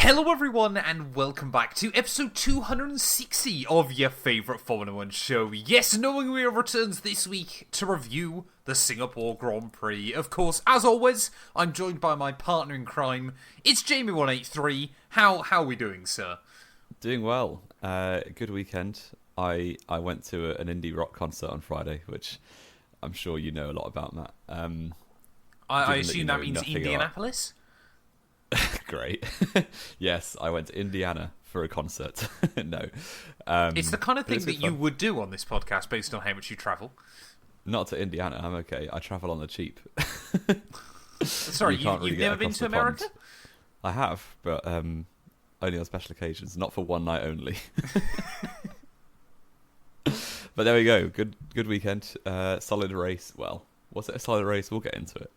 Hello everyone and welcome back to episode 260 of your favourite Formula 1 show. Yes, Knowing We returns this week to review the Singapore Grand Prix. Of course, as always, I'm joined by my partner in crime. It's Jamie183. How are we doing, sir? Doing well. Good weekend. I went to an indie rock concert on Friday, which I'm sure you know a lot about, Matt. I assume that means Indianapolis? Great. Yes, I went to Indiana for a concert. No. It's the kind of thing that you would do on this podcast based on how much you travel. Not to Indiana, I'm okay. I travel on the cheap. Sorry, you've never been to America? Pond. I have, but only on special occasions, not for one night only. But there we go. Good weekend. Solid race. Well, was it a solid race? We'll get into it.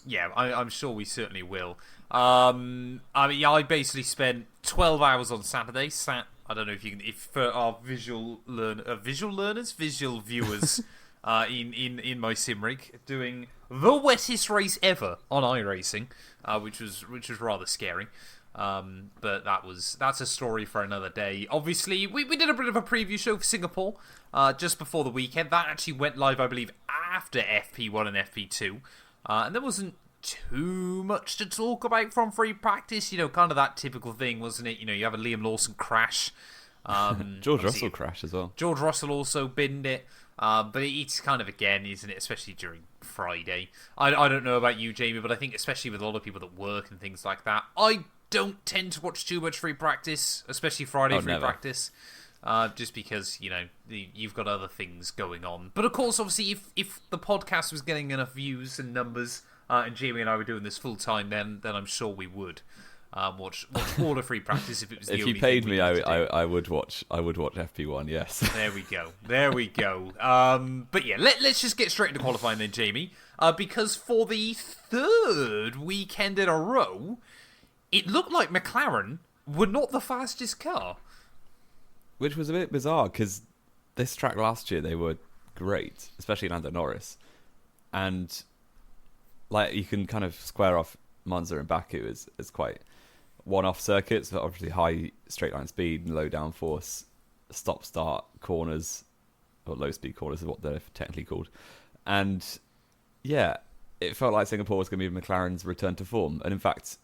Yeah, I'm sure we certainly will. I basically spent 12 hours on Saturday. I don't know if for our visual viewers, in my sim rig, doing the wettest race ever on iRacing, which was rather scary. But that's a story for another day. Obviously, we did a bit of a preview show for Singapore just before the weekend. That actually went live, I believe, after FP1 and FP2. And there wasn't too much to talk about from free practice. You know, kind of that typical thing, wasn't it? You know, you have a Liam Lawson crash. George Russell crash as well. George Russell also binned it. But it's kind of, again, isn't it? Especially during Friday. I don't know about you, Jamie, but I think especially with a lot of people that work and things like that, I don't tend to watch too much free practice, especially Friday free practice. Just because, you know, you've got other things going on. But of course, obviously, if the podcast was getting enough views and numbers, and Jamie and I were doing this full time, then I'm sure we would watch all the free practice if it was the only thing. If you paid me, I would watch FP1. Yes. There we go. But yeah, let's just get straight into qualifying then, Jamie. Because for the third weekend in a row, it looked like McLaren were not the fastest car. Which was a bit bizarre, because this track last year, they were great, especially Lando Norris. And like you can kind of square off Monza and Baku as quite one-off circuits, but obviously high straight-line speed and low downforce, stop-start corners, or low-speed corners is what they're technically called. And yeah, it felt like Singapore was going to be McLaren's return to form. And in fact,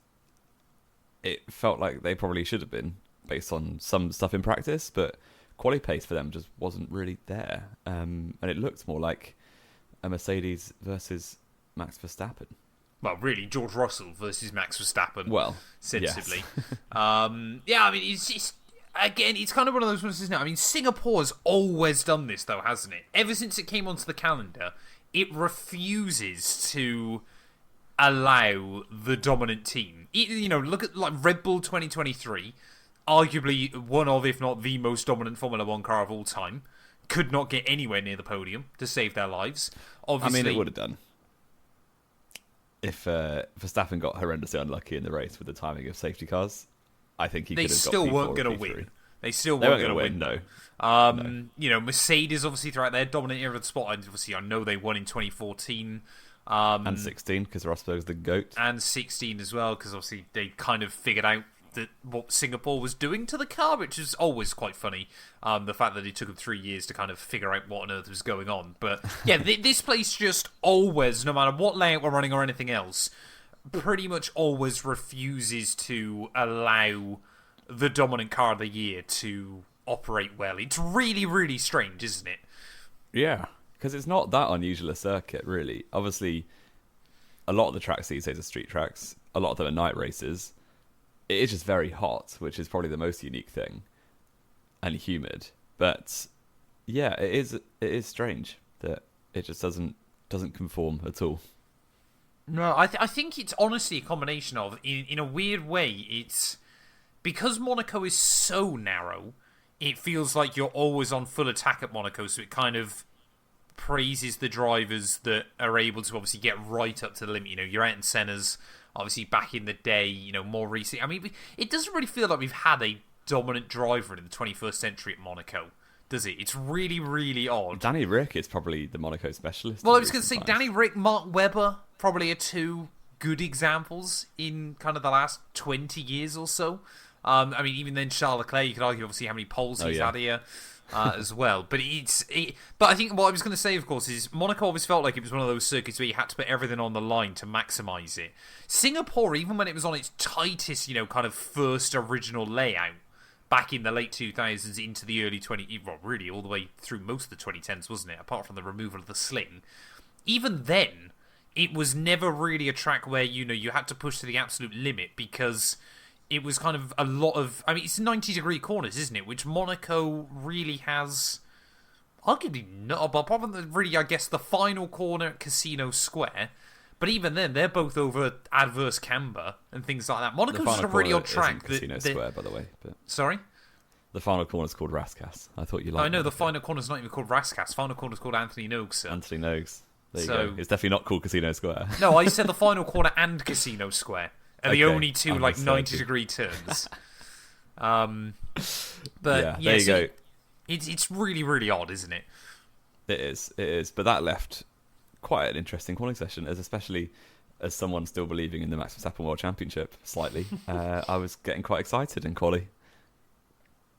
it felt like they probably should have been, based on some stuff in practice, but quality pace for them just wasn't really there. And it looked more like a Mercedes versus Max Verstappen. Well, really, George Russell versus Max Verstappen. Well, sensibly. Yes. Yeah, I mean, it's just, again, it's kind of one of those ones, isn't it? I mean, Singapore's always done this, though, hasn't it? Ever since it came onto the calendar, it refuses to allow the dominant team. You know, look at like Red Bull 2023. Arguably one of, if not the most dominant Formula 1 car of all time, could not get anywhere near the podium to save their lives. Obviously, I mean, it would have done. If Verstappen got horrendously unlucky in the race with the timing of safety cars, I think he could have got P4 still weren't going to win. They still weren't going to win. No. No. You know, Mercedes, obviously, throughout their dominant era of the spot, obviously, I know they won in 2014. And 16, because Rosberg's the GOAT. And 16 as well, because obviously they kind of figured out what Singapore was doing to the car, which is always quite funny. The fact that it took them 3 years to kind of figure out what on earth was going on. But yeah, this place just always, no matter what layout we're running or anything else, pretty much always refuses to allow the dominant car of the year to operate well. It's really, really strange, isn't it? Yeah, because it's not that unusual a circuit, really. Obviously, a lot of the tracks these days are street tracks. A lot of them are night races. It is just very hot, which is probably the most unique thing, and humid. But yeah, it is strange that it just doesn't conform at all. No, I think it's honestly a combination of, in a weird way, it's because Monaco is so narrow, it feels like you're always on full attack at Monaco, so it kind of praises the drivers that are able to obviously get right up to the limit. You know, you're out in Senna's. Obviously, back in the day, you know, more recently. I mean, it doesn't really feel like we've had a dominant driver in the 21st century at Monaco, does it? It's really, really odd. Danny Rick is probably the Monaco specialist. Well, I was going to say Danny Rick, Mark Webber, probably a two. good examples in kind of the last 20 years or so. I mean, even then, Charles Leclerc, you could argue obviously how many poles he's had here as well. But but I think what I was going to say, of course, is Monaco always felt like it was one of those circuits where you had to put everything on the line to maximise it. Singapore, even when it was on its tightest, kind of first original layout, back in the late 2000s into the early really all the way through most of the 2010s, wasn't it? Apart from the removal of the sling. Even then, it was never really a track where, you had to push to the absolute limit because it was kind of a lot of... I mean, it's 90-degree corners, isn't it? Which Monaco really has... Arguably not, apart from really, I guess, the final corner at Casino Square. But even then, they're both over adverse camber and things like that. Monaco's just a really odd track. Casino Square, by the way. But sorry? The final corner's called Rascasse. I thought you liked it. I know, the final corner's not even called Rascasse. Final corner's called Anthony Noakes, sir. Anthony Noakes. There you go. It's definitely not called Casino Square. No, I said the final corner and Casino Square. And the only two, 90-degree turns. But, there you go. It's really, really odd, isn't it? It is. But that left quite an interesting qualifying session, especially as someone still believing in the Max Verstappen World Championship slightly. I was getting quite excited in quali.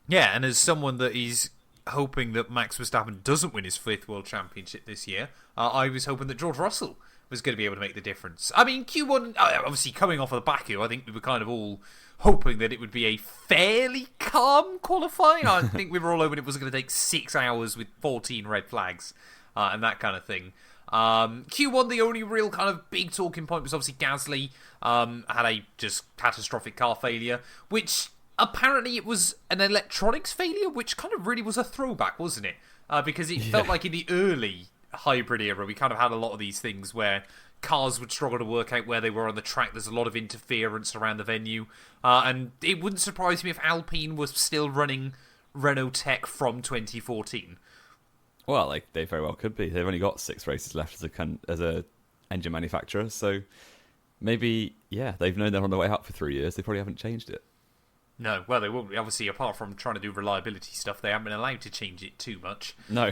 Yeah, and as someone that is hoping that Max Verstappen doesn't win his 5th World Championship this year, I was hoping that George Russell was going to be able to make the difference. I mean, Q1, obviously coming off of the Baku, I think we were kind of all hoping that it would be a fairly calm qualifying. I think we were all hoping it was going to take 6 hours with 14 red flags and that kind of thing. Q1, the only real kind of big talking point was obviously Gasly had a just catastrophic car failure, which apparently it was an electronics failure, which kind of really was a throwback, wasn't it? Because it felt like in the early hybrid era, we kind of had a lot of these things where cars would struggle to work out where they were on the track. There's a lot of interference around the venue. And it wouldn't surprise me if Alpine was still running Renault Tech from 2014. Well, they very well could be. They've only got 6 races left as a engine manufacturer, so maybe, they've known they're on the way up for 3 years. They probably haven't changed it. No, well, they won't be. Obviously, apart from trying to do reliability stuff, they haven't been allowed to change it too much. No.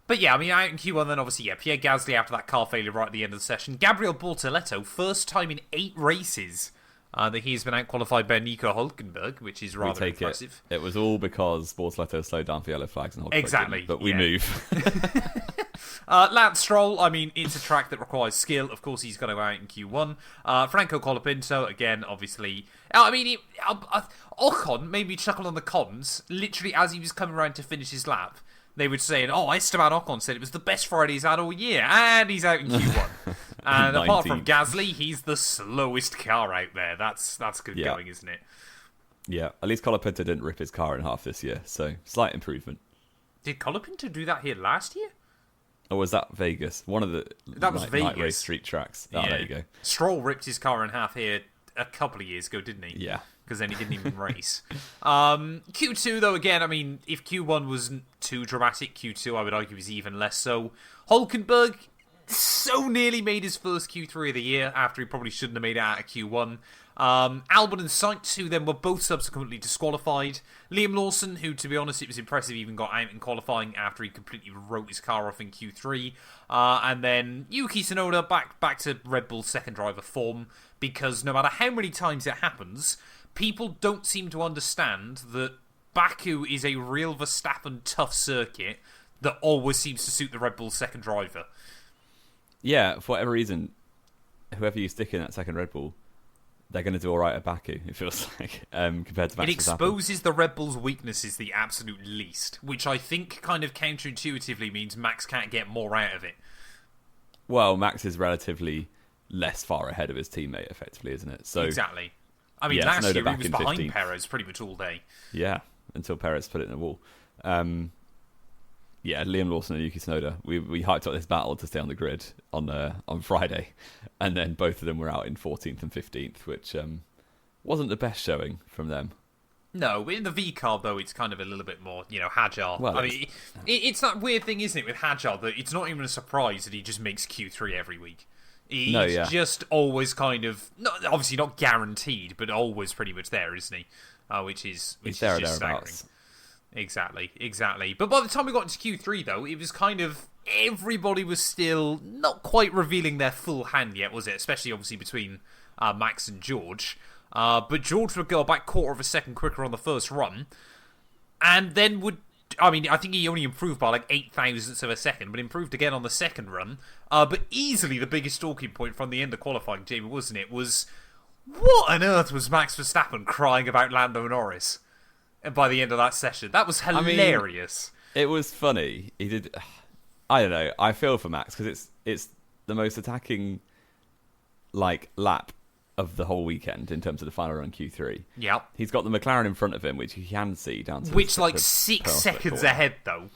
But yeah, I mean, out in Q1 then, obviously, Pierre Gasly after that car failure right at the end of the session. Gabriel Bortoleto, first time in 8 races that he's been out-qualified by Nico Hülkenberg, which is rather impressive. It was all because Bortoleto slowed down for yellow flags and Hülkenberg exactly, but we move. Lance Stroll, I mean, it's a track that requires skill. Of course, he's going to go out in Q1. Franco Colapinto, again, obviously. I mean, Ocon made me chuckle on the comms, literally as he was coming around to finish his lap. They were saying, Esteban Ocon said it was the best Friday he's had all year, and he's out in Q1. And apart from Gasly, he's the slowest car out there. That's good going, isn't it? Yeah, at least Colapinto didn't rip his car in half this year, so slight improvement. Did Colapinto do that here last year? Or was that Vegas? One of the night race street tracks. Oh, there you go. Stroll ripped his car in half here a couple of years ago, didn't he? Yeah. Because then he didn't even race. Q2, though, again, I mean, if Q1 wasn't too dramatic, Q2, I would argue, was even less so. Hülkenberg so nearly made his first Q3 of the year after he probably shouldn't have made it out of Q1. Albon and Sainz, who then were both subsequently disqualified. Liam Lawson, who, to be honest, it was impressive, even got out in qualifying after he completely wrote his car off in Q3. And then Yuki Tsunoda back to Red Bull's second driver form, because no matter how many times it happens, people don't seem to understand that Baku is a real Verstappen tough circuit that always seems to suit the Red Bull second driver. Yeah, for whatever reason, whoever you stick in that second Red Bull, they're going to do all right at Baku, it feels like, compared to Max Verstappen. It exposes the Red Bull's weaknesses the absolute least, which I think kind of counterintuitively means Max can't get more out of it. Well, Max is relatively less far ahead of his teammate, effectively, isn't it? So exactly. I mean, last year he was behind Perez pretty much all day. Yeah, until Perez put it in the wall. Liam Lawson and Yuki Tsunoda, we hyped up this battle to stay on the grid on Friday, and then both of them were out in 14th and 15th, which wasn't the best showing from them. No, in the V-car, though, it's kind of a little bit more, agile. Well, I mean, it's that weird thing, isn't it, with Agile, that it's not even a surprise that he just makes Q3 every week. He's just always kind of, obviously not guaranteed, but always pretty much there, isn't he? Which is just staggering. Exactly. But by the time we got into Q3, though, it was kind of everybody was still not quite revealing their full hand yet, was it? Especially, obviously, between Max and George. But George would go about quarter of a second quicker on the first run, and then would... I mean, I think he only improved by like 8 thousandths of a second, but improved again on the second run. But easily the biggest talking point from the end of qualifying, Jamie, wasn't it? Was what on earth was Max Verstappen crying about Lando Norris? And by the end of that session, that was hilarious. I mean, it was funny. He did. I don't know. I feel for Max because it's the most attacking lap of the whole weekend in terms of the final run Q3. Yep. He's got the McLaren in front of him, which you can see down to... Which, 6 seconds ahead, though.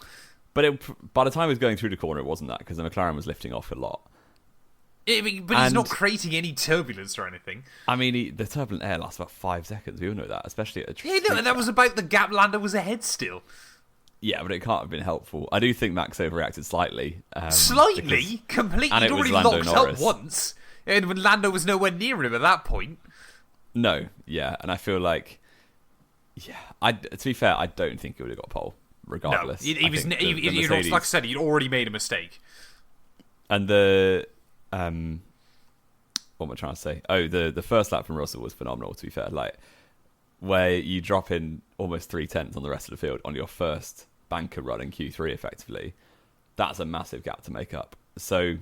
But by the time he was going through the corner, it wasn't that, because the McLaren was lifting off a lot. But he's not creating any turbulence or anything. I mean, the turbulent air lasts about 5 seconds. We all know that, especially at a... Yeah, no, and that was about the gap. Lando was ahead still. Yeah, but it can't have been helpful. I do think Max overreacted slightly. Slightly? Completely. He'd already locked up once. And when Lando was nowhere near him at that point. No, yeah, and I feel like, to be fair, I don't think he would have got pole, regardless. No, Mercedes, like I said, he'd already made a mistake. And what am I trying to say? Oh, the first lap from Russell was phenomenal, to be fair. Where you drop in almost 3/10 on the rest of the field on your first banker run in Q3, effectively. That's a massive gap to make up. So...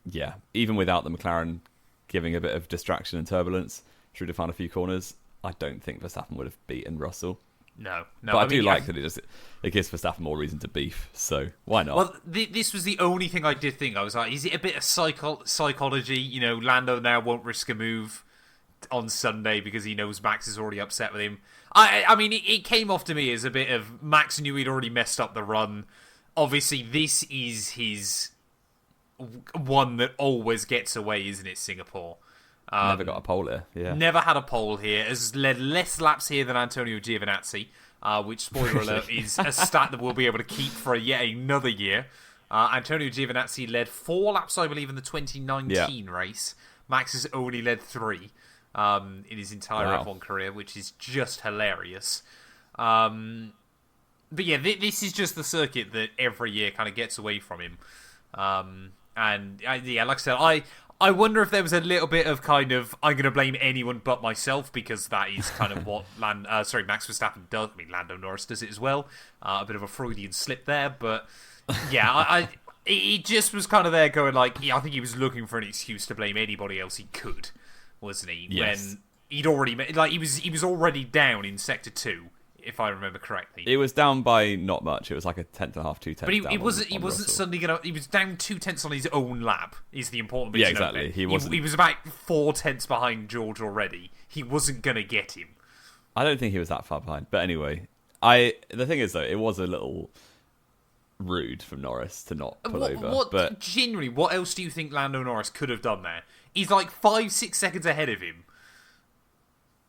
yeah, even without the McLaren giving a bit of distraction and turbulence through the final few corners, I don't think Verstappen would have beaten Russell. No. But I do like that it gives Verstappen more reason to beef, so why not? Well, this was the only thing I did think. I was like, is it a bit of psychology? Lando now won't risk a move on Sunday because he knows Max is already upset with him. I mean, it came off to me as a bit of Max knew he'd already messed up the run. Obviously, this is his... one that always gets away, isn't it, Singapore? Never got a pole here, yeah. Never had a pole here. Has led less laps here than Antonio Giovinazzi, which, spoiler alert, is a stat that we'll be able to keep for yet another year. Antonio Giovinazzi led 4 laps, I believe, in the 2019 race. Max has only led 3 in his entire F1 career, which is just hilarious. But yeah, this is just the circuit that every year kind of gets away from him. And like I said, I wonder if there was a little bit of kind of I'm going to blame anyone but myself because that is kind of what Max Verstappen does. I mean, Lando Norris does it as well. A bit of a Freudian slip there, but yeah, he just was kind of there going I think he was looking for an excuse to blame anybody else he could, wasn't he? Yes. When he'd already he was already down in sector 2. If I remember correctly, it was down by not much. It was like a 10.5, 2 tenths. But he wasn't suddenly gonna. He was down 2 tenths on his own lap. Is the important bit. Yeah, exactly. He was about 4 tenths behind George already. He wasn't gonna get him. I don't think he was that far behind. But anyway, the thing is though, it was a little rude from Norris to not pull over. But genuinely, what else do you think Lando Norris could have done there? He's 5-6 seconds ahead of him.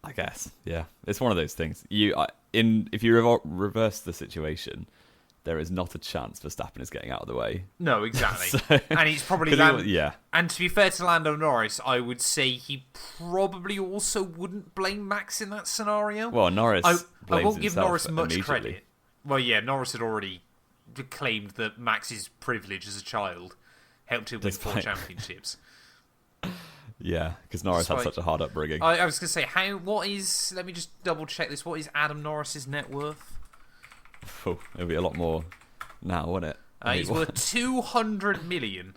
I guess, yeah. It's one of those things. If you reverse the situation, there is not a chance Verstappen is getting out of the way. No, exactly. And he's probably... And to be fair to Lando Norris, I would say he probably also wouldn't blame Max in that scenario. Well, Norris I won't give Norris much immediately. credit. Well, yeah, Norris had already claimed that Max's privilege as a child helped him win 4 championships. Yeah, because Norris had such a hard upbringing. I was going to say, let me just double check this. What is Adam Norris's net worth? Oh, it'll be a lot more now, won't it? He's worth 200 million.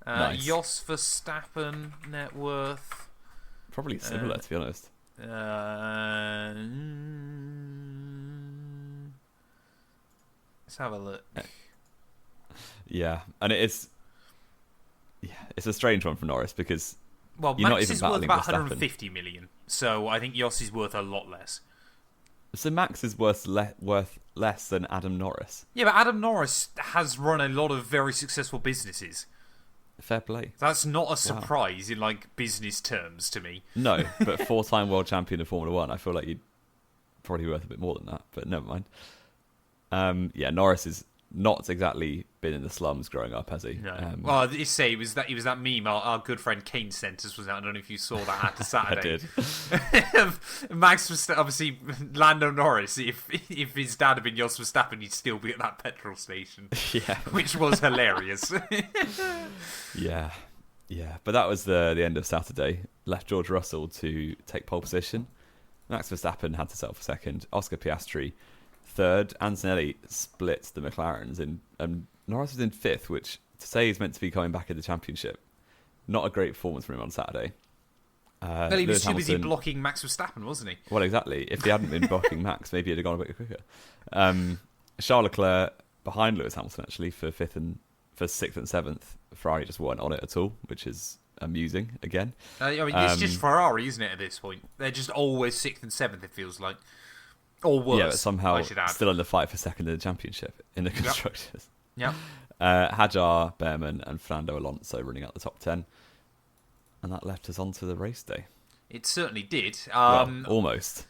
Nice. Jos Verstappen net worth. Probably similar, to be honest. Let's have a look. Yeah, and it's a strange one for Norris because... Well, You're Max not is even worth about Verstappen. 150 million, so I think Jos is worth a lot less. So Max is worth less than Adam Norris. Yeah, but Adam Norris has run a lot of very successful businesses. Fair play. That's not a surprise in business terms to me. No, but 4-time world champion of Formula 1, I feel like you'd probably worth a bit more than that, but never mind. Yeah, Norris is not exactly been in the slums growing up, has he? No. Well, you say it was that meme our good friend Kane sent us, was that? I don't know if you saw that after Saturday. I did. Max was obviously Lando Norris. If his dad had been Jos Verstappen, he'd still be at that petrol station. Yeah, which was hilarious. Yeah. But that was the end of Saturday. Left George Russell to take pole position. Max Verstappen had to settle for second. Oscar Piastri third. Antonelli split the McLarens and Norris was in fifth, which to say he's meant to be coming back in the championship, not a great performance from him on Saturday. Well, he was too busy blocking Max Verstappen, wasn't he? Well, exactly. If he hadn't been blocking Max, maybe he'd have gone a bit quicker. Charles Leclerc behind Lewis Hamilton actually for sixth and seventh. Ferrari just weren't on it at all, which is amusing again. It's just Ferrari, isn't it? At this point, they're just always sixth and seventh. It feels like, or worse. Yeah, but somehow still in the fight for second in the championship in the constructors. Yeah. Hajar, Behrman, and Fernando Alonso running out the top 10, and that left us on to the race day. It certainly did. Almost.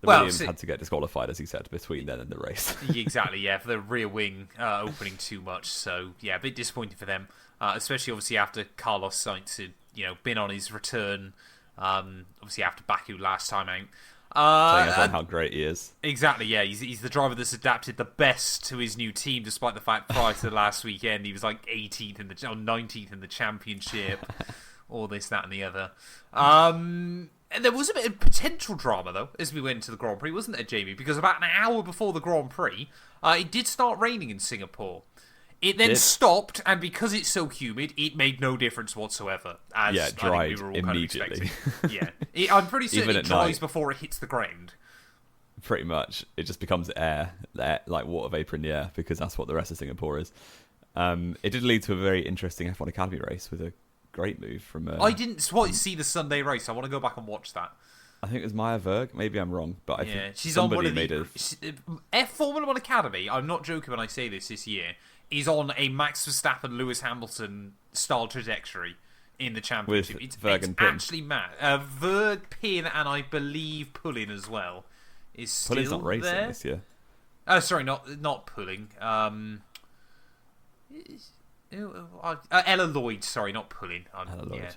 Williams had to get disqualified, as he said, between then and the race. Exactly, yeah, for the rear wing opening too much. So, yeah, a bit disappointing for them, especially obviously after Carlos Sainz had been on his return, obviously after Baku last time out. Telling us how great he is. Exactly, yeah. He's the driver that's adapted the best to his new team, despite the fact prior to the last weekend he was like 18th or 19th in the championship. All this, that, and the other. And there was a bit of potential drama, though, as we went into the Grand Prix, wasn't there, Jamie? Because about an hour before the Grand Prix, it did start raining in Singapore. It then stopped, and because it's so humid, it made no difference whatsoever. As it dried I think we were all immediately. Kind of yeah, I'm pretty certain it dries before it hits the ground. Pretty much. It just becomes air, like water vapour in the air, because that's what the rest of Singapore is. It did lead to a very interesting F1 Academy race with a great move from... I didn't see the Sunday race. I want to go back and watch that. I think it was Maya Berg. Maybe I'm wrong, but I think she's somebody on one of the Formula 1 Academy. I'm not joking when I say this year. Is on a Max Verstappen, Lewis Hamilton style trajectory in the championship. With it's Verg actually mad. Verg, Pin, and I believe Pullin as well is still Pullin's not racing there. this year. Oh, sorry, not Pulling. Ella Lloyd, sorry, not Pulling. Ella Lloyd.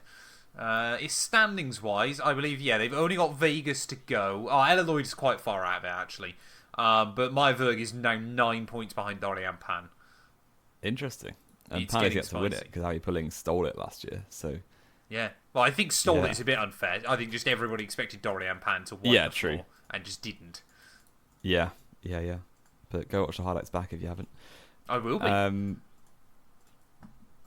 Yeah. It's standings wise, I believe. Yeah, they've only got Vegas to go. Ella Lloyd is quite far out of it actually. But Maya Verg is now 9 points behind Dorian Pan. Interesting. And Pan gets to win it because Harry Pulling stole it last year. So yeah, well, I think stole it is a bit unfair. I think just everybody expected Dorian Pan to win. True, and just didn't. Yeah. But go watch the highlights back if you haven't. I will be.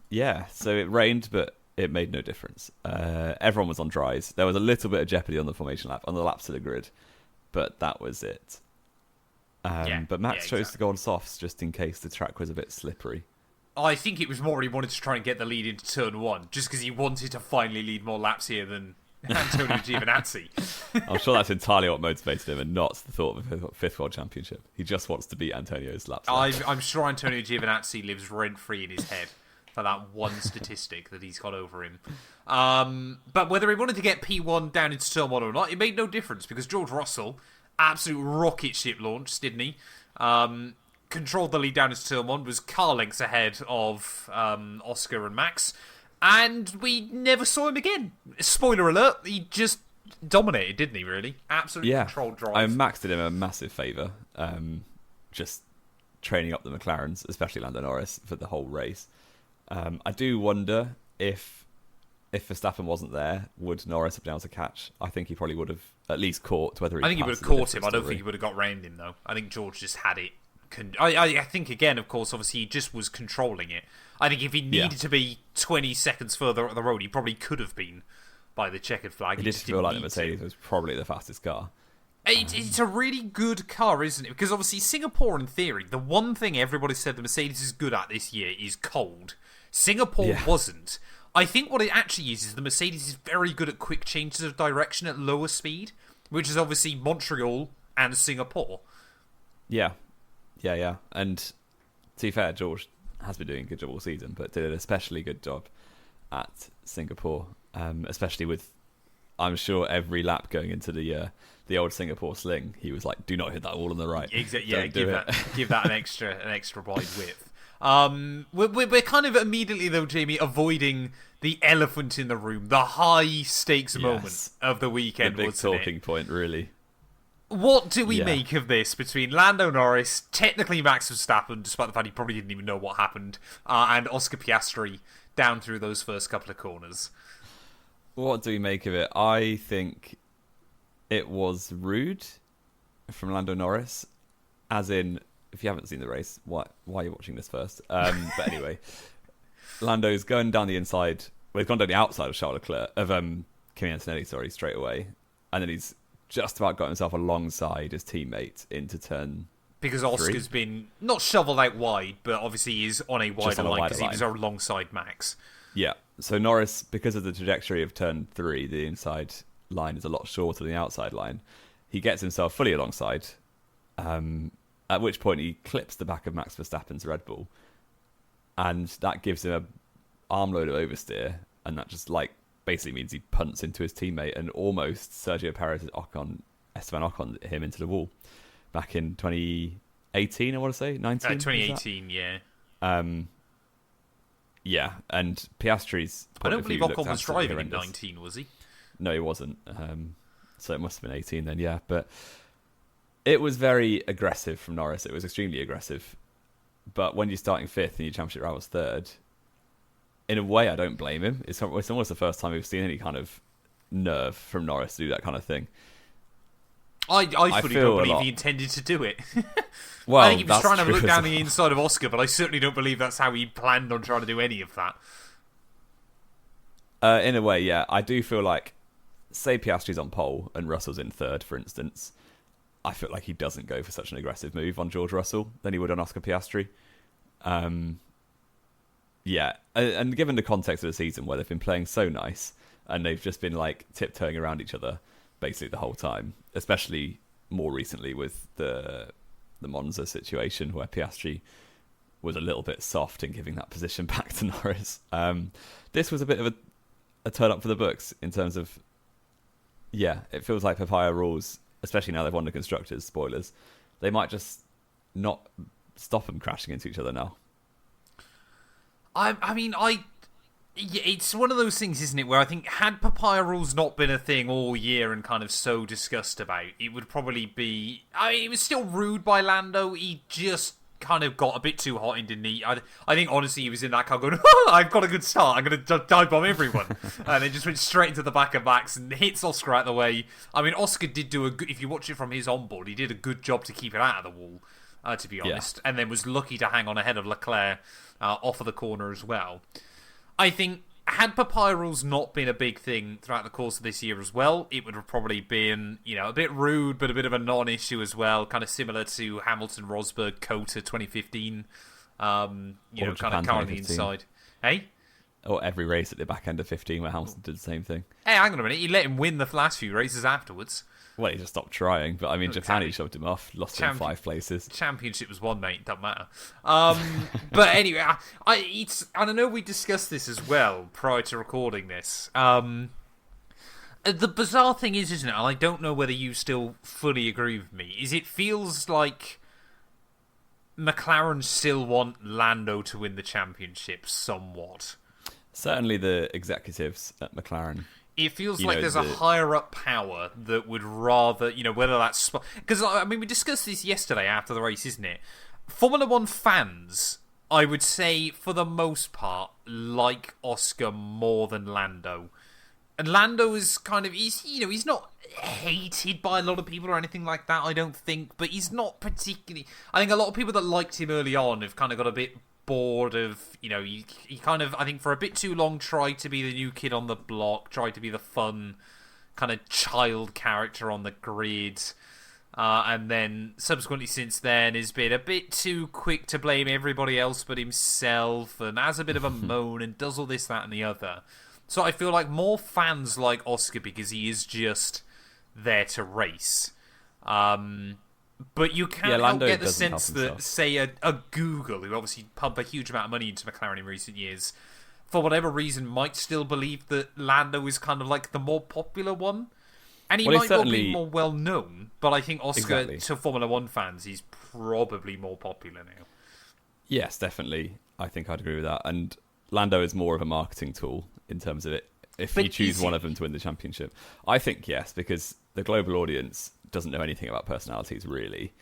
Yeah, so it rained, but it made no difference. Everyone was on dries. There was a little bit of jeopardy on the formation lap, on the laps to the grid, but that was it. But Max chose to go on softs just in case the track was a bit slippery. I think it was more he wanted to try and get the lead into turn one, just because he wanted to finally lead more laps here than Antonio Giovinazzi. I'm sure that's entirely what motivated him, and not the thought of a fifth world championship. He just wants to beat Antonio's laps. I'm sure Antonio Giovinazzi lives rent-free in his head for that one statistic that he's got over him. But whether he wanted to get P1 down into turn one or not, it made no difference, because George Russell, absolute rocket ship launch, didn't he? Controlled the lead down into turn one, was car lengths ahead of Oscar and Max, and we never saw him again. Spoiler alert, he just dominated, didn't he, really? Absolutely controlled drive. Max did him a massive favour, just training up the McLarens, especially Lando Norris, for the whole race. I do wonder if Verstappen wasn't there, would Norris have been able to catch? I think he probably would have at least caught. I think he would have caught him. I don't think he would have got round him, though. I think George just had it. I think, again, of course, obviously, he just was controlling it. I think if he needed to be 20 seconds further up the road, he probably could have been by the checkered flag. It did feel like the Mercedes was probably the fastest car. It's a really good car, isn't it? Because obviously Singapore, in theory, the one thing everybody said the Mercedes is good at this year is cold. Singapore wasn't. I think what it actually is the Mercedes is very good at quick changes of direction at lower speed, which is obviously Montreal and Singapore. Yeah. And to be fair, George has been doing a good job all season, but did an especially good job at Singapore, especially with, I'm sure, every lap going into the old Singapore sling, he was like, "Do not hit that wall on the right." Exactly. Yeah, give that an extra wide width. We're kind of immediately, though, Jamie, avoiding the elephant in the room, the high-stakes moment of the weekend, the big wasn't it? talking point, really. What do we make of this between Lando Norris, technically Max Verstappen, despite the fact he probably didn't even know what happened, and Oscar Piastri down through those first couple of corners? What do we make of it? I think it was rude from Lando Norris, as in, if you haven't seen the race, why are you watching this first? But anyway, Lando's going down the inside. Well, he's gone down the outside of Charles Leclerc, of Kimi Antonelli, straight away, and then he's just about got himself alongside his teammate into turn. Because Oscar's been not shoveled out wide, but obviously he's on a wider line because he was alongside Max. Yeah. So Norris, because of the trajectory of turn 3, the inside line is a lot shorter than the outside line. He gets himself fully alongside, at which point he clips the back of Max Verstappen's Red Bull, and that gives him an armload of oversteer, and that just basically means he punts into his teammate and almost Sergio Perez's Esteban Ocon him into the wall back in 2018, I want to say 19. 2018, yeah. Yeah, and Piastri's. I don't believe Ocon was driving in 19, was he? No, he wasn't. So it must have been 18 then, yeah. But it was very aggressive from Norris. It was extremely aggressive. But when you're starting 5th and your championship rival's 3rd, in a way, I don't blame him. It's almost the first time we've seen any kind of nerve from Norris to do that kind of thing. I fully don't believe he intended to do it. Well, I think he was trying to look down the inside of Oscar, but I certainly don't believe that's how he planned on trying to do any of that. In a way, yeah. I do feel like, say Piastri's on pole and Russell's in 3rd, for instance, I feel like he doesn't go for such an aggressive move on George Russell than he would on Oscar Piastri. Yeah, and given the context of the season where they've been playing so nice and they've just been tiptoeing around each other basically the whole time, especially more recently with the Monza situation where Piastri was a little bit soft in giving that position back to Norris. This was a bit of a turn up for the books in terms of, yeah, it feels like papaya rules, especially now they've won the Constructors, spoilers, they might just not stop them crashing into each other now. It's one of those things, isn't it, where I think had papaya rules not been a thing all year and kind of so discussed about, it would probably be... it was still rude by Lando. He just kind of got a bit too hot in, didn't he? I think, honestly, he was in that car going, I've got a good start. I'm going to dive bomb everyone. And then just went straight into the back of Max and hits Oscar out of the way. I mean, Oscar did do a good... If you watch it from his onboard, he did a good job to keep it out of the wall, to be honest. Yeah. And then was lucky to hang on ahead of Leclerc off of the corner as well. I think, had papaya rules not been a big thing throughout the course of this year as well, it would have probably been, a bit rude, but a bit of a non-issue as well, kind of similar to Hamilton, Rosberg, Cota 2015, kind of car on the inside. Hey? Or every race at the back end of 15 where Hamilton did the same thing. Hey, hang on a minute, he let him win the last few races afterwards. Well, he just stopped trying, but I mean, Japan, he shoved him off, lost him 5 places. Championship was won, mate, doesn't matter. But anyway, I know we discussed this as well prior to recording this. The bizarre thing is, isn't it, and I don't know whether you still fully agree with me, is it feels like McLaren still want Lando to win the championship somewhat. Certainly the executives at McLaren. It feels like there's a higher-up power that would rather, whether that's... Because, we discussed this yesterday after the race, isn't it? Formula One fans, I would say, for the most part, like Oscar more than Lando. And Lando is kind of... He's not hated by a lot of people or anything like that, I don't think. But he's not particularly... I think a lot of people that liked him early on have kind of got a bit bored of, he kind of, I think for a bit too long tried to be the new kid on the block, tried to be the fun kind of child character on the grid, and then subsequently since then has been a bit too quick to blame everybody else but himself, and has a bit of a moan and does all this, that and the other. So I feel like more fans like Oscar because he is just there to race. But you can't help get the sense that, say, a Google, who obviously pumped a huge amount of money into McLaren in recent years, for whatever reason, might still believe that Lando is kind of like the more popular one. And he might well be more well-known, but I think Oscar, to Formula One fans, he's probably more popular now. Yes, definitely. I think I'd agree with that. And Lando is more of a marketing tool in terms of it. If But you choose one of them to win the championship, I think yes, because the global audience doesn't know anything about personalities really.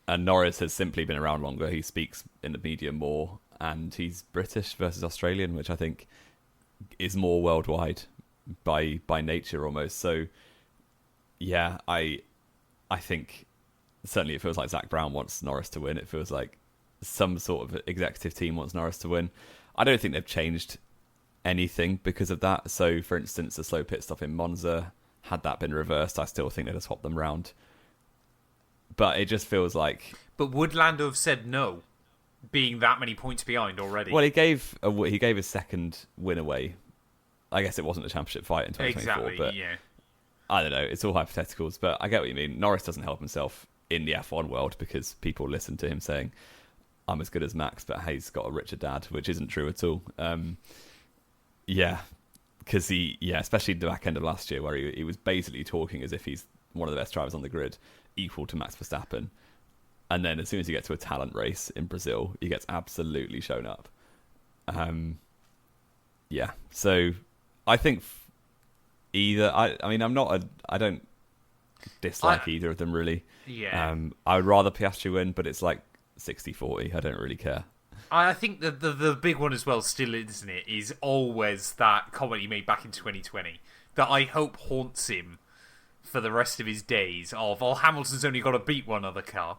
And Norris has simply been around longer. He speaks in the media more, and he's British versus Australian, which I think is more worldwide by nature almost. So, yeah, I think certainly it feels like Zach Brown wants Norris to win. It feels like some sort of executive team wants Norris to win. I don't think they've changed anything because of that. So, for instance, the slow pit stop in Monza, had that been reversed, I still think they'd have swapped them round. But it just feels like... But would Lando have said no, being that many points behind already? Well, he gave his second win away. I guess it wasn't a championship fight in 2024, exactly, but yeah. I don't know. It's all hypotheticals, but I get what you mean. Norris doesn't help himself in the F1 world because people listen to him saying, I'm as good as Max, but he's got a richer dad, which isn't true at all. Yeah, because especially the back end of last year where he was basically talking as if he's one of the best drivers on the grid, equal to Max Verstappen. And then as soon as you get to a talent race in Brazil, he gets absolutely shown up. Yeah, so I think either... I don't dislike either of them really. Yeah. I would rather Piastri win, but it's like 60-40. I don't really care. I think the big one as well, still, isn't it, is always that comment he made back in 2020 that I hope haunts him for the rest of his days of, Hamilton's only got to beat one other car.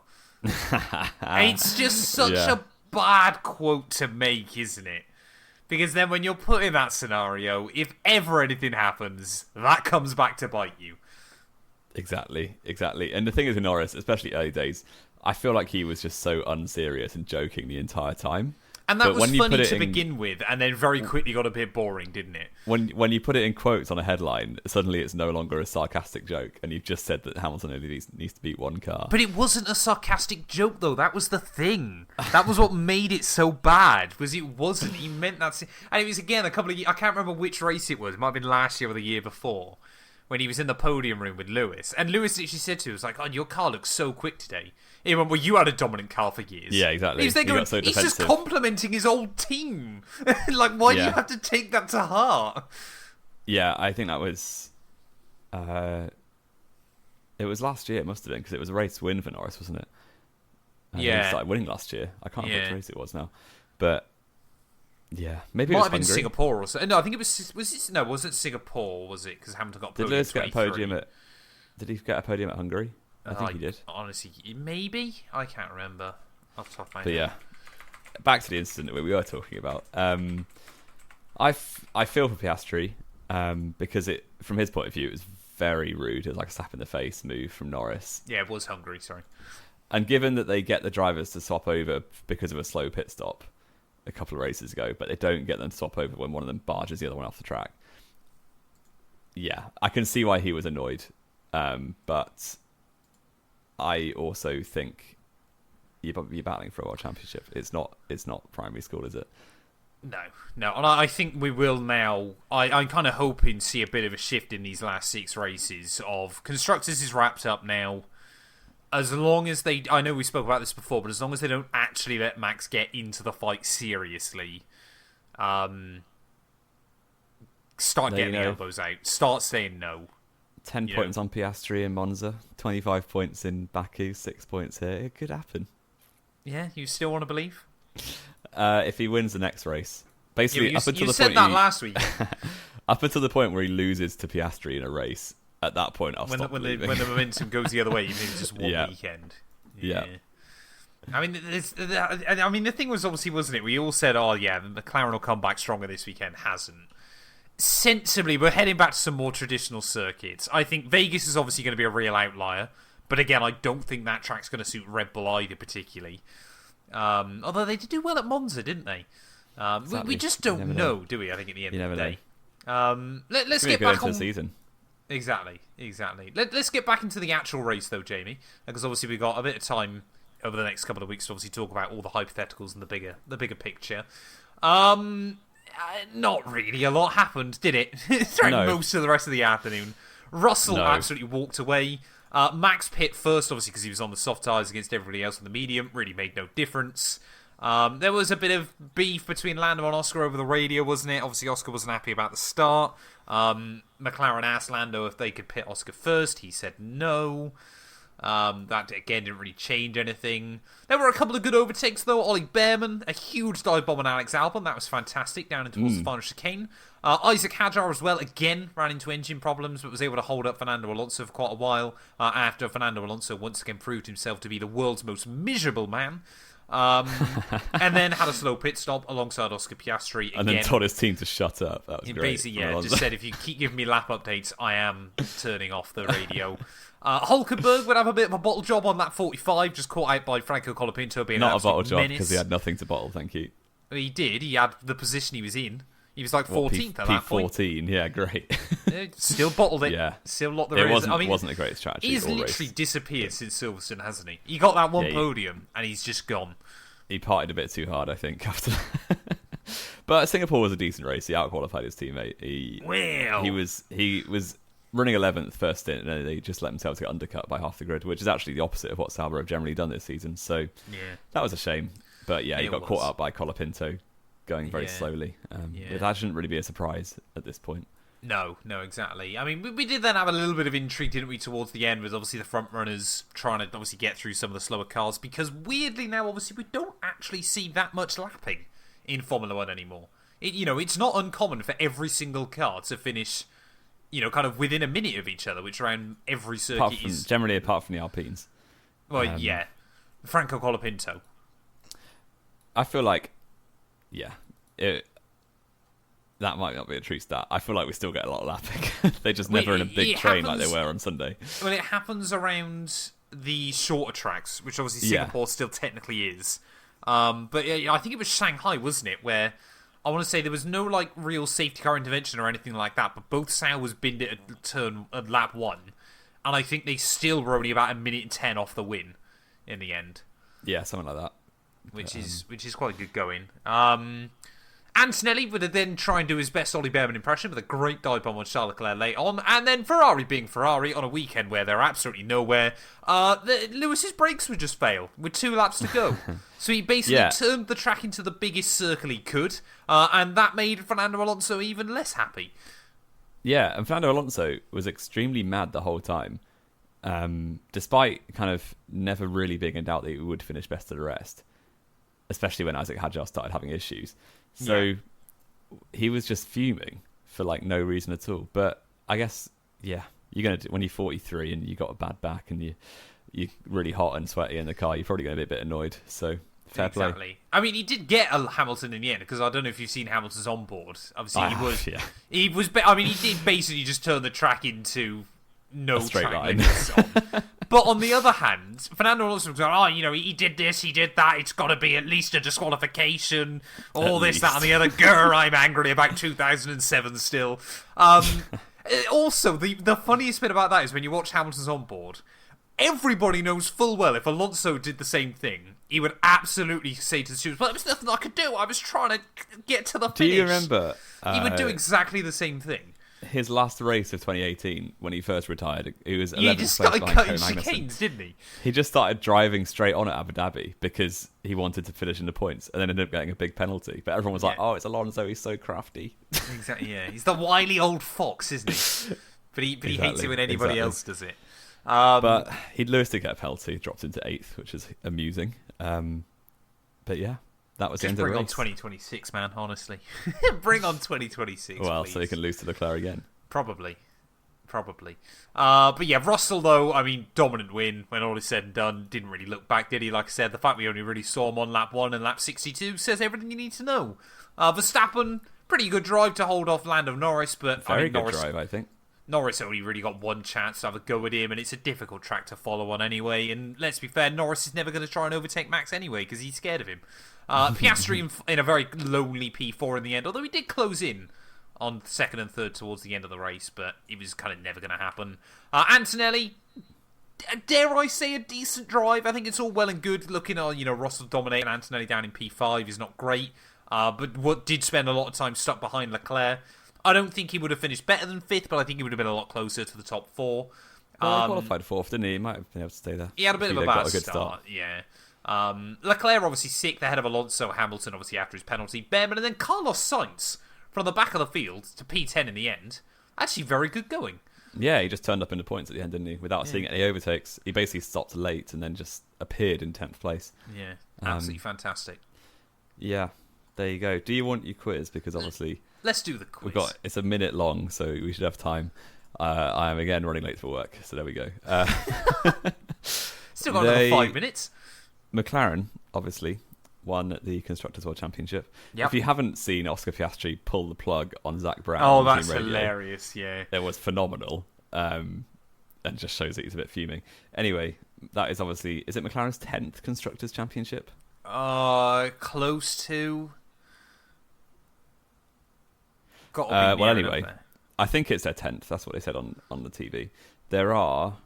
It's just such a bad quote to make, isn't it? Because then when you're put in that scenario, if ever anything happens, that comes back to bite you. Exactly. And the thing is with Norris, especially early days, I feel like he was just so unserious and joking the entire time. And that was funny to begin with, and then very quickly got a bit boring, didn't it? When you put it in quotes on a headline, suddenly it's no longer a sarcastic joke, and you've just said that Hamilton only needs to beat one car. But it wasn't a sarcastic joke, though. That was the thing. That was what made it so bad, was it wasn't. He meant that... And it was, again, a couple of years... I can't remember which race it was. It might have been last year or the year before, when he was in the podium room with Lewis. And Lewis actually said to him, was like, oh, your car looks so quick today. He went, well, you had a dominant car for years. Yeah, exactly. He was there going, so he's just complimenting his old team. Like, why do you have to take that to heart? Yeah, I think that was... it was last year, it must have been, because it was a race win for Norris, wasn't it? He started winning last year. I can't remember which race it was now. But, yeah, maybe it was Hungary. Might have been Singapore or something. No, I think it was... wasn't Singapore, was it? Because Hamilton got podium. Did Lewis get a podium at... Did he get a podium at Hungary? I think he did. Honestly, maybe? I can't remember off the top of my head. But yeah, back to the incident that we were talking about. I feel for Piastri because from his point of view, it was very rude. It was like a slap in the face move from Norris. Yeah, it was Hungary, sorry. And given that they get the drivers to swap over because of a slow pit stop a couple of races ago, but they don't get them to swap over when one of them barges the other one off the track. Yeah, I can see why he was annoyed. But... I also think you're battling for a world championship. It's not primary school, is it? No. And I think we will now. I'm kind of hoping to see a bit of a shift in these last 6 races of constructors is wrapped up now. As long as they, I know we spoke about this before, but as long as they don't actually let Max get into the fight seriously, start getting the elbows out. Start saying no. 10 points on Piastri in Monza, 25 points in Baku, 6 points here. It could happen. Yeah, you still want to believe? If he wins the next race. Basically, up until the said point that last week. Up until the point where he loses to Piastri in a race, at that point I'll stop believing. When the momentum goes the other way, you mean just one weekend. Yeah. I mean, the thing was obviously, wasn't it? We all said, oh yeah, the McLaren will come back stronger this weekend. Hasn't. Sensibly, we're heading back to some more traditional circuits. I think Vegas is obviously going to be a real outlier, but again, I don't think that track's going to suit Red Bull either particularly. Although they did do well at Monza, didn't they? Exactly. We just don't know, do we? I think at the end of the day. Let's get back on the season. Exactly. Let's get back into the actual race, though, Jamie, because obviously we've got a bit of time over the next couple of weeks to obviously talk about all the hypotheticals and the bigger picture. Not really a lot happened, did it? Throughout most of the rest of the afternoon. Russell absolutely walked away. Max pit first, obviously, because he was on the soft tyres against everybody else on the medium. Really made no difference. There was a bit of beef between Lando and Oscar over the radio, wasn't it? Obviously, Oscar wasn't happy about the start. McLaren asked Lando if they could pit Oscar first. He said no. That, again, didn't really change anything. There were a couple of good overtakes, though. Ollie Behrman, a huge dive bomb on Alex Albon. That was fantastic, down towards the final chicane. Isaac Hadjar as well, again, ran into engine problems, but was able to hold up Fernando Alonso for quite a while, after Fernando Alonso once again proved himself to be the world's most miserable man. And then had a slow pit stop alongside Oscar Piastri again. And then told his team to shut up. That was great. Basically, yeah, just said, if you keep giving me lap updates, I am turning off the radio. Hulkenberg would have a bit of a bottle job on lap 45, just caught out by Franco Colapinto being not an a bottle absolute job menace. because he had nothing to bottle. Thank you. He did. He had the position he was in. He was like 14th at that point. P14, yeah, great. Still bottled it. Yeah. Still locked the It race. wasn't a great strategy. He's literally disappeared since Silverstone, hasn't he? He got that one podium, and he's just gone. He partied a bit too hard, I think, after that. But Singapore was a decent race. He outqualified his teammate. He was running 11th first stint, and then they just let himself get undercut by half the grid, which is actually the opposite of what Sauber have generally done this season. So that was a shame. But yeah, he got caught up by Colapinto going very slowly. But that shouldn't really be a surprise at this point. No, exactly. I mean, we did then have a little bit of intrigue, didn't we, towards the end, with obviously the front runners trying to obviously get through some of the slower cars, because weirdly now, obviously, we don't actually see that much lapping in Formula 1 anymore. It's not uncommon for every single car to finish, kind of within a minute of each other, which around every circuit is... Generally, apart from the Alpines. Well, yeah. Franco Colapinto. I feel like, that might not be a true stat. I feel like we still get a lot of lapping. They're just never in a big train like they were on Sunday. Well, it happens around the shorter tracks, which obviously Singapore still technically is. But I think it was Shanghai, wasn't it, where I want to say there was no real safety car intervention or anything like that, but both Sauers binned it at lap 1, and I think they still were only about 1:10 off the win in the end. Yeah, something like that. Which is quite good going. Antonelli would then try and do his best Ollie Behrman impression with a great dive bomb on Charles Leclerc late on, and then Ferrari being Ferrari on a weekend where they're absolutely nowhere. Lewis's brakes would just fail with 2 laps to go. So he basically turned the track into the biggest circle he could, and that made Fernando Alonso even less happy. Yeah, and Fernando Alonso was extremely mad the whole time, despite kind of never really being in doubt that he would finish best of the rest, especially when Isaac Hadjar started having issues. So he was just fuming for no reason at all. But I guess, you're gonna when you're 43 and you got a bad back and you're really hot and sweaty in the car, you're probably going to be a bit annoyed. So fair play. Exactly. I mean, he did get a Hamilton in the end, because I don't know if you've seen Hamilton's onboard. Obviously, he was. I mean, he did basically just turn the track into no straight line. But on the other hand, Fernando Alonso was going, he did this, he did that, it's got to be at least a disqualification, all this, that, and the other. Grr, I'm angry about 2007 still. Also, the funniest bit about that is when you watch Hamilton's onboard, everybody knows full well if Alonso did the same thing, he would absolutely say to the stewards, well, there was nothing I could do, I was trying to get to the finish. Do you remember? He would do exactly the same thing. His last race of 2018, when he first retired, he was 11th he just started cutting chicanes, didn't he? He just started driving straight on at Abu Dhabi because he wanted to finish in the points, and then ended up getting a big penalty. But everyone was like, "Oh, it's Alonso. He's so crafty." Exactly. Yeah, he's the wily old fox, isn't he? But he hates it when anybody else does it. But Lewis did get a penalty, dropped into 8th, which is amusing. But yeah. That was the end of the race. Bring on 2026, man, honestly. Bring on 2026, well, please. So you can lose to Leclerc again. Probably. But yeah, Russell, though, I mean, dominant win when all is said and done. Didn't really look back, did he? Like I said, the fact we only really saw him on lap 1 and lap 62 says everything you need to know. Verstappen, pretty good drive to hold off Lando Norris, but... Very good drive, I think. Norris only really got one chance to have a go at him, and it's a difficult track to follow on anyway. And let's be fair, Norris is never going to try and overtake Max anyway, because he's scared of him. Piastri in a very lonely P4 in the end, although he did close in on 2nd and 3rd towards the end of the race, but it was kind of never going to happen. Antonelli, dare I say, a decent drive. I think it's all well and good looking at, Russell dominating Antonelli down in P5 is not great, but what did spend a lot of time stuck behind Leclerc. I don't think he would have finished better than 5th, but I think he would have been a lot closer to the top 4. Well, he qualified 4th, didn't he? He might have been able to stay there. He had a bit of a bad start, yeah. Leclerc obviously sick, the head of Alonso, Hamilton obviously after his penalty, Behrman, and then Carlos Sainz from the back of the field to P10 in the end. Actually, very good going. Yeah, he just turned up in the points at the end, didn't he? Without seeing any overtakes. He basically stopped late and then just appeared in 10th place. Yeah, absolutely fantastic. Yeah, there you go. Do you want your quiz? Because obviously... Let's do the quiz. It's a minute long, so we should have time. I am again running late for work, so there we go. Still got another 5 minutes. McLaren, obviously, won the Constructors' World Championship. Yep. If you haven't seen Oscar Piastri pull the plug on Zach Brown... Oh, on that's Team Radio, hilarious, yeah. It was phenomenal. And just shows that he's a bit fuming. Anyway, that is obviously... Is it McLaren's 10th Constructors' Championship? Close to... Well, anyway, I think it's their 10th. That's what they said on the TV. There are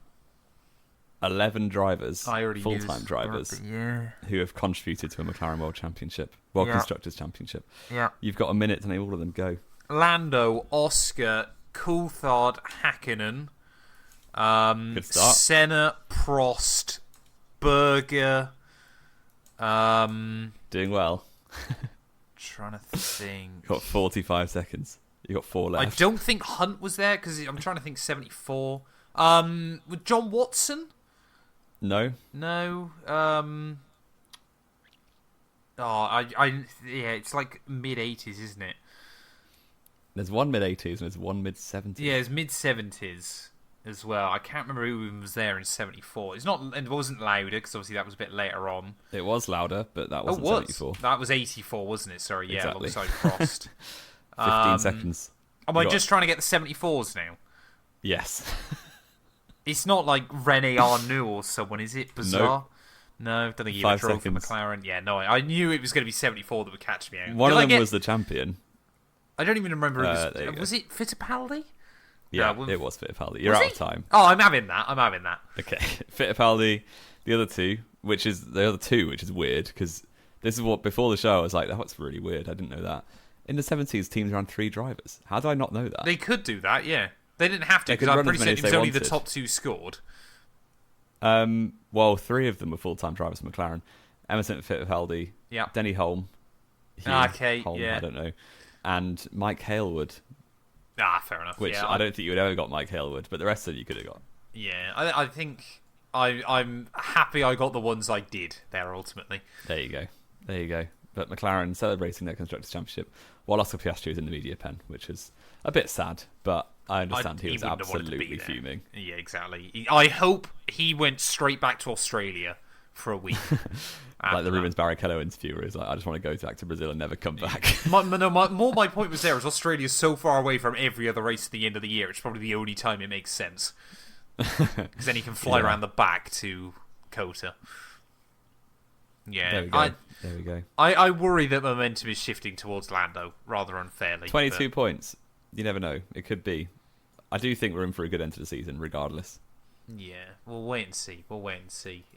11 drivers, full-time drivers, who have contributed to a McLaren World Championship, Constructors' Championship. Yeah. You've got a minute to name all of them. Go. Lando, Oscar, Coulthard, Hakkinen, Good start. Senna, Prost, Berger. Doing well. Trying to think. Got 45 seconds. You got 4 left. I don't think Hunt was there because I'm trying to think 74. With John Watson? No. No. Yeah, it's like mid 80s, isn't it? There's one mid 80s and there's one mid 70s. Yeah, it's mid 70s as well. I can't remember who even was there in 74. It wasn't Lauda because obviously that was a bit later on. It was Lauda, but that wasn't 74. That was 84, wasn't it? Sorry, yeah, exactly. alongside Prost. 15 seconds. Am I just trying to get the 74s now? Yes. It's not like Rene Arnoux or someone, is it? Bizarre. No, don't think he ever drove for McLaren. Yeah, no, I knew it was going to be 74 that would catch me out. One of them was the champion. I don't even remember who it was. Was it Fittipaldi? Yeah, it was Fittipaldi. You're out of time. Oh, I'm having that. Okay, Fittipaldi. The other two, which is weird because this is what before the show I was like, that's really weird. I didn't know that. In the 70s, teams ran 3 drivers. How did I not know that? They could do that, yeah. They didn't have to because I'm pretty certain it was only the top 2 scored. Well, 3 of them were full-time drivers for McLaren. Emerson Fittipaldi, Denny Holm. Holm, I don't know. And Mike Halewood. Fair enough. Which I don't think you would ever got Mike Halewood, but the rest of it you could have got. Yeah, I think I'm happy I got the ones I did there ultimately. There you go. But McLaren celebrating their Constructors' Championship while Oscar Piastri was in the media pen, which is a bit sad, but I understand he was absolutely fuming. Yeah, exactly. I hope he went straight back to Australia for a week. Like the Rubens Barrichello interview where he's like, I just want to go back to Brazil and never come back. My point was there is Australia's so far away from every other race at the end of the year, it's probably the only time it makes sense. Because then he can fly around the back to Kota. Yeah, there we go. I worry that momentum is shifting towards Lando rather unfairly. 22 points. You never know. It could be. I do think we're in for a good end to the season, regardless. Yeah, we'll wait and see.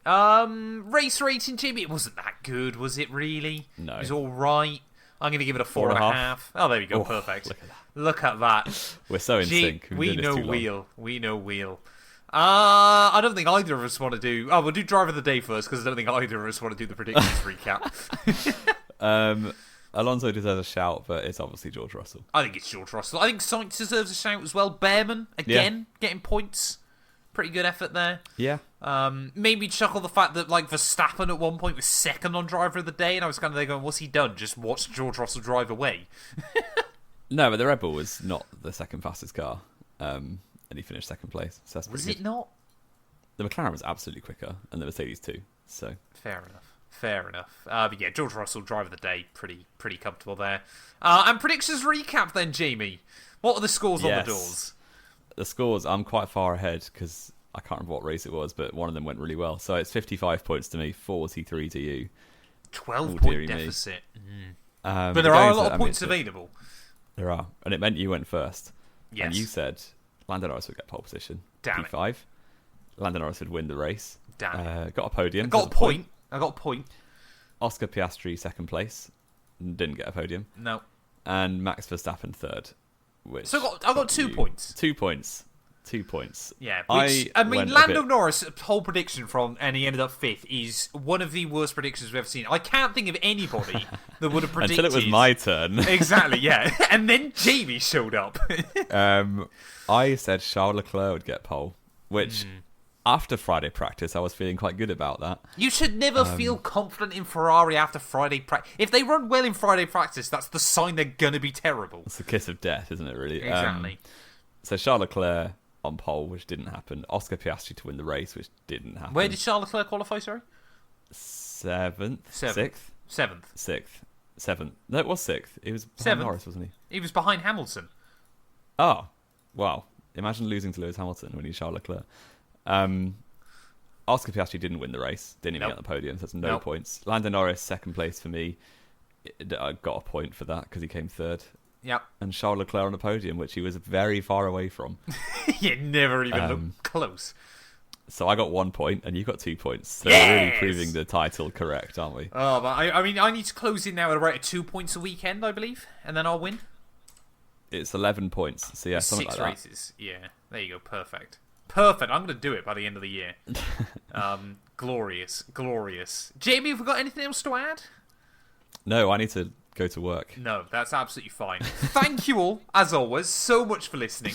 Race rating, Jimmy, it wasn't that good, was it really? No. It was all right. I'm going to give it a 4.5. Oh, there we go. Perfect. Look at that. We're so in sync. We know wheel. I don't think either of us want to do... Oh, we'll do Driver of the Day first, because I don't think either of us want to do the predictions recap. Alonso deserves a shout, but it's obviously George Russell. I think it's George Russell. I think Sainz deserves a shout as well. Behrman, again, getting points. Pretty good effort there. Yeah. Made me chuckle the fact that Verstappen at one point was second on Driver of the Day, and I was kind of there going, what's he done? Just watched George Russell drive away. No, but the Red Bull was not the second fastest car. And he finished second place. So that's was it not? The McLaren was absolutely quicker, and the Mercedes too. So fair enough. But yeah, George Russell, Driver of the Day, pretty comfortable there. And predictions recap then, Jamie. What are the scores on the doors? The scores, I'm quite far ahead because I can't remember what race it was, but one of them went really well. So it's 55 points to me, 43 to you. 12-point deficit. But there are a lot of points available. There are. And it meant you went first. Yes. And you said Lando Norris would get pole position. Damn P5. it. Lando Norris would win the race. Damn it. Got a podium. I got a point. Oscar Piastri, second place. Didn't get a podium. No. And Max Verstappen, third. So I got 2 points. 2 points. 2 points. Yeah, which, I mean, went a Lando bit- Norris' whole prediction and he ended up 5th, is one of the worst predictions we've ever seen. I can't think of anybody that would have predicted... Until it was my turn. Exactly, yeah. And then Jamie showed up. I said Charles Leclerc would get pole, which after Friday practice, I was feeling quite good about that. You should never feel confident in Ferrari after Friday practice. If they run well in Friday practice, that's the sign they're going to be terrible. It's the kiss of death, isn't it, really? Exactly. So Charles Leclerc on pole, which didn't happen. Oscar Piastri to win the race, which didn't happen. Where did Charles Leclerc qualify, sorry? Seventh? Seventh. Seventh. No, it was 6th. He was behind Seventh. Norris, wasn't he? He was behind Hamilton. Oh, wow. Imagine losing to Lewis Hamilton when he's Charles Leclerc. Oscar Piastri didn't win the race. Didn't even get on the podium, so that's no points. Lando Norris, 2nd place for me. I got a point for that because he came 3rd. Yep. And Charles Leclerc on the podium, which he was very far away from. You never even looked close. So I got 1 point, and you got 2 points. So Yes! we're really proving the title correct, aren't we? Oh, but I mean, I need to close in now at a rate of 2 points a weekend, I believe, and then I'll win. It's 11 points. So yeah, something 6 like that. races. Yeah, there you go. Perfect. I'm going to do it by the end of the year. Glorious. Jamie, have we got anything else to add? No, I need to go to work. No, that's absolutely fine. Thank you all, as always, so much for listening.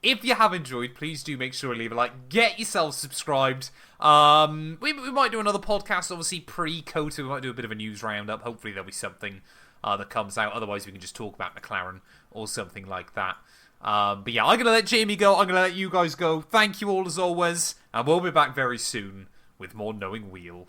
If you have enjoyed, please do make sure to leave a like. Get yourself subscribed. We might do another podcast, obviously, pre-COTA. We might do a bit of a news roundup. Hopefully there'll be something that comes out. Otherwise, we can just talk about McLaren or something like that. But yeah, I'm going to let Jamie go. I'm going to let you guys go. Thank you all, as always. And we'll be back very soon with more Knowing Wheel.